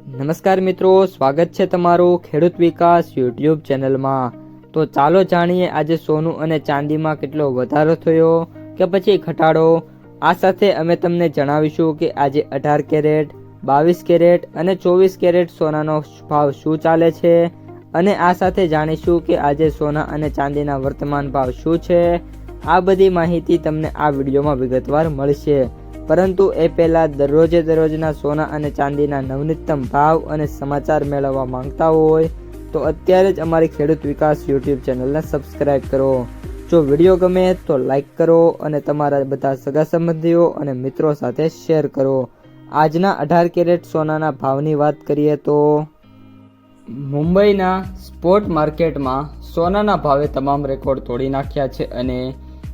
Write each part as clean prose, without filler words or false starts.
નમસ્કાર મિત્રો, સ્વાગત છે તમારું ખેડૂત વિકાસ યુટ્યુબ ચેનલમાં। તો ચાલો જાણીએ આજે સોનું અને ચાંદીમાં કેટલો વધારો થયો કે પછી ઘટાડો। આ સાથે અમે તમને જણાવીશું કે આજે 18 કેરેટ, 22 કેરેટ અને 24 કેરેટ સોનાનો ભાવ શું ચાલે છે અને આ સાથે જાણીશું કે આજે સોના અને ચાંદીના વર્તમાન ભાવ શું છે। આ બધી માહિતી તમને આ વિડીયોમાં વિગતવાર મળશે, પરંતુ એ પહેલાં દરરોજના સોના અને ચાંદીના નવનીતમ ભાવ અને સમાચાર મેળવવા માંગતા હોય તો અત્યારે જ અમારી ખેડૂત વિકાસ યુટ્યુબ ચેનલને સબસ્ક્રાઈબ કરો। જો વિડીયો ગમે તો લાઈક કરો અને તમારા બધા સગા સંબંધીઓ અને મિત્રો સાથે શેર કરો। આજના 18 કેરેટ સોનાના ભાવની વાત કરીએ તો મુંબઈના સ્પોટ માર્કેટમાં સોનાના ભાવે તમામ રેકોર્ડ તોડી નાખ્યા છે અને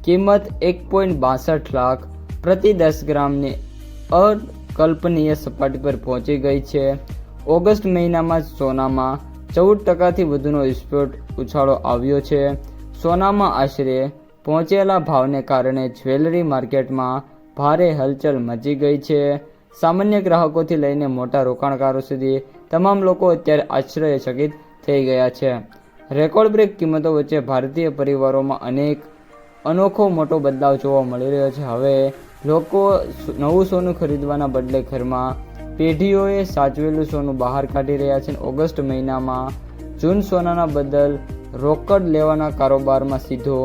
કિંમત 1.62 લાખ પ્રતિ 10 ગ્રામની અકલ્પનીય સપાટી પર પહોંચી ગઈ છે। ઓગસ્ટ મહિનામાં જ સોનામાં 14% વધુનો વિસ્ફોટ ઉછાળો આવ્યો છે। સોનામાં આશરે પહોંચેલા ભાવને કારણે જ્વેલરી માર્કેટમાં ભારે હલચલ મચી ગઈ છે। સામાન્ય ગ્રાહકોથી લઈને મોટા રોકાણકારો સુધી તમામ લોકો અત્યારે આશ્ચર્યચકિત થઈ ગયા છે। રેકોર્ડ બ્રેક કિંમતો વચ્ચે ભારતીય પરિવારોમાં અનોખો મોટો બદલાવ જોવા મળી રહ્યો છે। હવે લોકો નવું સોનું ખરીદવાના બદલે ઘરમાં પેઢીઓએ સાચવેલું સોનું બહાર કાઢી રહ્યા છે। ઓગસ્ટ મહિનામાં જૂન સોનાના બદલ રોકડ લેવાના કારોબારમાં સીધો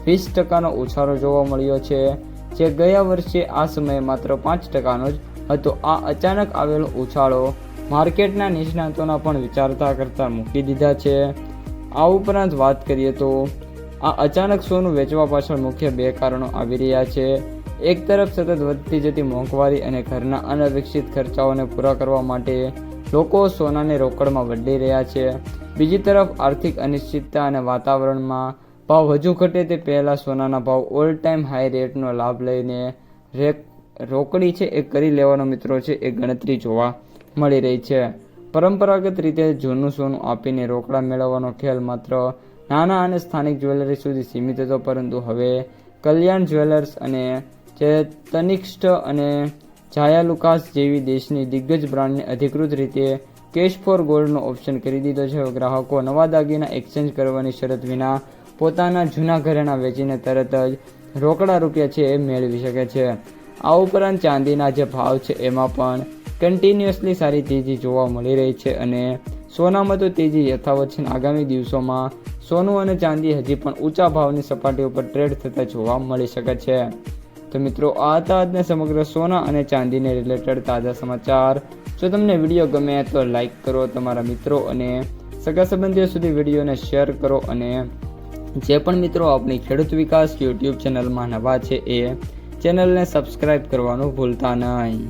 20%નો ઉછાળો જોવા મળ્યો છે, જે ગયા વર્ષે આ સમયે માત્ર 5%નો જ હતો। આ અચાનક આવેલો ઉછાળો માર્કેટના નિષ્ણાતોના પણ વિચારતા કરતા મૂકી દીધા છે। આ ઉપરાંત વાત કરીએ તો આ અચાનક સોનું વેચવા પાછળ મુખ્ય બે કારણો આવી રહ્યા છે। એક તરફ સતત વધતી જતી મોંઘવારી અને ઘરના અનપેક્ષિત ખર્ચાઓને પૂરા કરવા માટે લોકો સોનાને રોકડમાં બદલી રહ્યા છે। બીજી તરફ આર્થિક અનિશ્ચિતતા અને વાતાવરણમાં ભાવ હજુ ઘટે તે પહેલાં સોનાના ભાવ ઓલ ટાઈમ હાઈ રેટનો લાભ લઈને રોકડી છે એ કરી લેવાનો મિત્રો છે એ ગણતરી જોવા મળી રહી છે। પરંપરાગત રીતે જૂનું સોનું આપીને રોકડા મેળવવાનો ખેલ માત્ર નાના અને સ્થાનિક જ્વેલરી સુધી સીમિત હતો, પરંતુ હવે કલ્યાણ જ્વેલર્સ અને તનિષ્ક અને જાયાલુકાસ જેવી દેશની દિગ્ગજ બ્રાન્ડને અધિકૃત રીતે કેશ ફોર ગોલ્ડનો ઓપ્શન કરી દીધો છે। ગ્રાહકો નવા દાગીના એક્સચેન્જ કરવાની શરત વિના પોતાના જૂના ઘરેણાં વેચીને તરત જ રોકડા રૂપિયા છે એ મેળવી શકે છે। આ ઉપરાંત ચાંદીના જે ભાવ છે એમાં પણ કન્ટિન્યુઅસલી સારી તેજી જોવા મળી રહી છે અને સોનામાં તો તેજી યથાવત છે। આગામી દિવસોમાં સોનું અને ચાંદી હજી પણ ઊંચા ભાવની સપાટી ઉપર ટ્રેડ થતા જોવા મળી શકે છે। તો મિત્રો, આ હતા આજના સમગ્ર સોના અને ચાંદીને રિલેટેડ તાજા સમાચાર। જો તમને વિડીયો ગમે તો લાઈક કરો, તમારા મિત્રો અને સગા સંબંધીઓ સુધી વિડીયોને શેર કરો અને જે પણ મિત્રો આપણી ખેડૂત વિકાસ યુટ્યુબ ચેનલમાં નવા છે એ ચેનલને સબસ્ક્રાઈબ કરવાનું ભૂલતા નહીં।